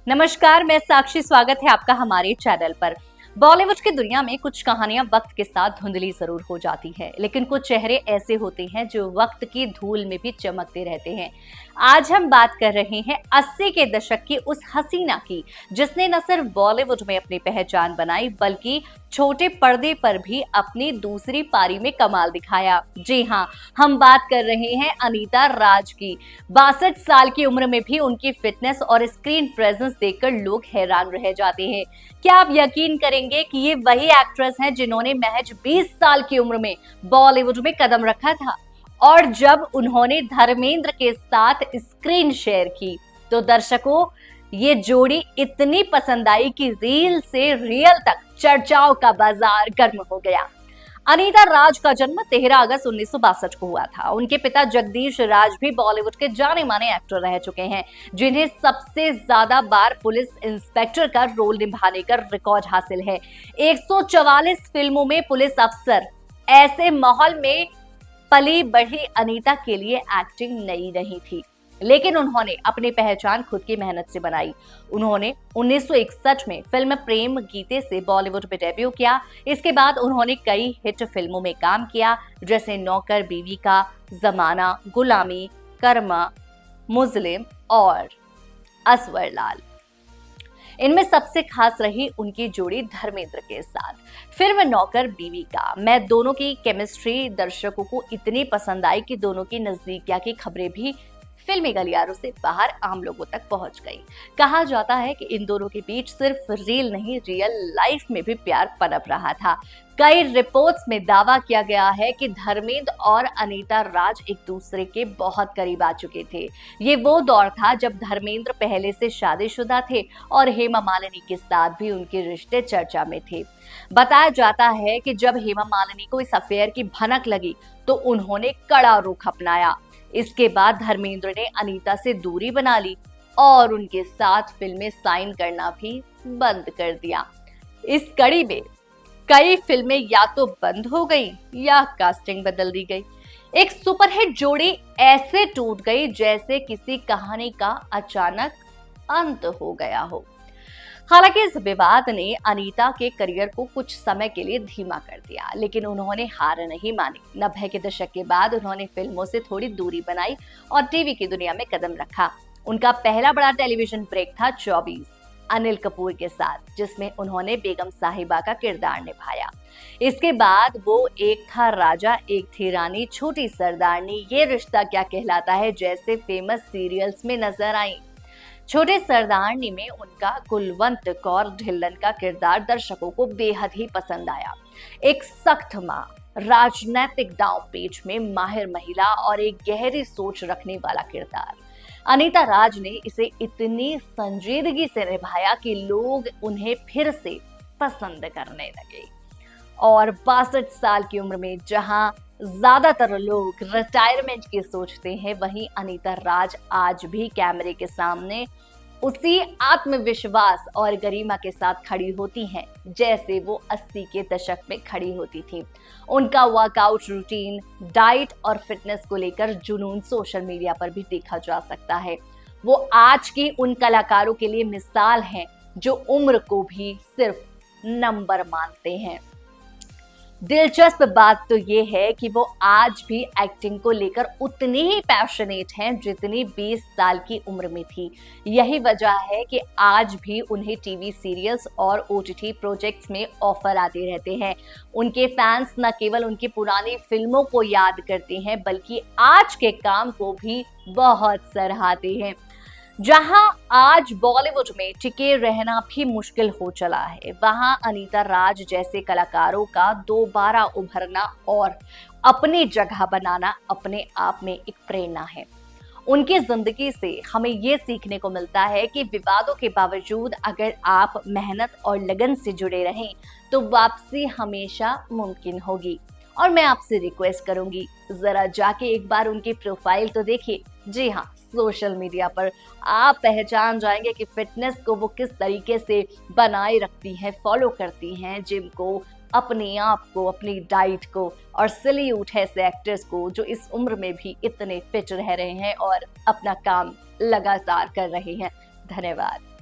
नमस्कार, मैं साक्षी। स्वागत है आपका हमारे चैनल पर। बॉलीवुड की दुनिया में कुछ कहानियां वक्त के साथ धुंधली जरूर हो जाती है, लेकिन कुछ चेहरे ऐसे होते हैं जो वक्त की धूल में भी चमकते रहते हैं। आज हम बात कर रहे हैं 80 के दशक की उस हसीना की, जिसने न सिर्फ बॉलीवुड में अपनी पहचान बनाई बल्कि छोटे पर्दे पर भी अपनी दूसरी पारी में कमाल दिखाया। जी हाँ, हम बात कर रहे हैं अनीता राज की। 62 साल की उम्र में भी उनकी फिटनेस और स्क्रीन प्रेजेंस देखकर लोग हैरान रह जाते हैं। क्या आप यकीन करेंगे कि ये वही एक्ट्रेस हैं जिन्होंने महज 20 साल की उम्र में बॉलीवुड में कदम रखा था, और जब उन्होंने धर्मेंद्र के साथ स्क्रीन शेयर की तो दर्शकों ये जोड़ी इतनी पसंद आई कि रील से रियल तक चर्चाओं का बाजार गर्म हो गया। अनीता राज का जन्म 13 अगस्त 1962 को हुआ था। उनके पिता जगदीश राज भी बॉलीवुड के जाने माने एक्टर रह चुके हैं, जिन्हें सबसे ज्यादा बार पुलिस इंस्पेक्टर का रोल निभाने का रिकॉर्ड हासिल है। 144 फिल्मों में पुलिस अफसर। ऐसे माहौल में पली बढ़ी अनीता के लिए एक्टिंग नई नहीं थी, लेकिन उन्होंने अपनी पहचान खुद की मेहनत से बनाई। उन्होंने 1961 में फिल्म प्रेम गीते से बॉलीवुड में डेब्यू किया। इसके बाद उन्होंने कई हिट फिल्मों में काम किया, जैसे नौकर बीवी का, जमाना, गुलामी, कर्मा, मुस्लिम और असवर लाल। इनमें सबसे खास रही उनकी जोड़ी धर्मेंद्र के साथ। फिल्म नौकर बीवी का मैं दोनों की केमिस्ट्री दर्शकों को इतनी पसंद आई कि दोनों की नजदीकियां की खबरें भी फिल्मी गलियारों से बाहर आम लोगों तक पहुंच गई। कहा जाता है कि इन दोनों के बीच सिर्फ रील नहीं, रियल लाइफ में भी प्यार पनप रहा था। कई रिपोर्ट्स में दावा किया गया है कि धर्मेंद्र और अनीता राज एक दूसरे के बहुत करीब आ चुके थे। ये वो दौर था जब धर्मेंद्र पहले से शादीशुदा थे और हेमा मालिनी के साथ भी उनके रिश्ते चर्चा में थे। बताया जाता है कि जब हेमा मालिनी को इस अफेयर की भनक लगी तो उन्होंने कड़ा रुख अपनाया। इसके बाद धर्मेंद्र ने अनीता से दूरी बना ली और उनके साथ फिल्में साइन करना भी बंद कर दिया। इस कड़ी में कई फिल्में या तो बंद हो गई या कास्टिंग बदल दी गई। एक सुपरहिट जोड़ी ऐसे टूट गई जैसे किसी कहानी का अचानक अंत हो गया हो। हालांकि इस विवाद ने अनीता के करियर को कुछ समय के लिए धीमा कर दिया, लेकिन उन्होंने हार नहीं मानी। 90 के दशक के बाद उन्होंने फिल्मों से थोड़ी दूरी बनाई और टीवी की दुनिया में कदम रखा। उनका पहला बड़ा टेलीविजन ब्रेक था 24 अनिल कपूर के साथ, जिसमें उन्होंने बेगम साहिबा का किरदार निभाया। इसके बाद वो एक था राजा एक थी रानी, छोटी सरदारनी, ये रिश्ता क्या कहलाता है जैसे फेमस सीरियल्स में नजर आई। छोटे सरदारनी में उनका कुलवंत कौर ढिल्लन का किरदार दर्शकों को बेहद ही पसंद आया। एक सख्त मां, राजनैतिक दांव पेच में माहिर महिला और एक गहरी सोच रखने वाला किरदार। अनीता राज ने इसे इतनी संजीदगी से निभाया कि लोग उन्हें फिर से पसंद करने लगे। और 62 साल की उम्र में जहां ज्यादातर लोग रिटायरमेंट की सोचते हैं, वहीं अनीता राज आज भी कैमरे के सामने उसी आत्मविश्वास और गरिमा के साथ खड़ी होती हैं जैसे वो 80 के दशक में खड़ी होती थी। उनका वर्कआउट रूटीन, डाइट और फिटनेस को लेकर जुनून सोशल मीडिया पर भी देखा जा सकता है। वो आज की उन कलाकारों के लिए मिसाल हैं जो उम्र को भी सिर्फ नंबर मानते हैं। दिलचस्प बात तो ये है कि वो आज भी एक्टिंग को लेकर उतनी ही पैशनेट हैं जितनी 20 साल की उम्र में थी। यही वजह है कि आज भी उन्हें टीवी सीरियल्स और ओटीटी प्रोजेक्ट्स में ऑफर आते रहते हैं। उनके फैंस न केवल उनकी पुरानी फिल्मों को याद करते हैं बल्कि आज के काम को भी बहुत सराहते हैं। जहां आज बॉलीवुड में टिके रहना भी मुश्किल हो चला है, वहां अनीता राज जैसे कलाकारों का दोबारा उभरना और अपनी जगह बनाना अपने आप में एक प्रेरणा है। उनकी जिंदगी से हमें ये सीखने को मिलता है कि विवादों के बावजूद अगर आप मेहनत और लगन से जुड़े रहें तो वापसी हमेशा मुमकिन होगी। और मैं आपसे रिक्वेस्ट करूंगी, जरा जाके एक बार उनकी प्रोफाइल तो देखिए। जी हाँ, सोशल मीडिया पर आप पहचान जाएंगे कि फिटनेस को वो किस तरीके से बनाए रखती हैं, फॉलो करती हैं जिम को, अपने आप को, अपनी डाइट को। और सैल्यूट है ऐसे एक्टर्स को जो इस उम्र में भी इतने फिट रह रहे हैं और अपना काम लगातार कर रहे हैं। धन्यवाद।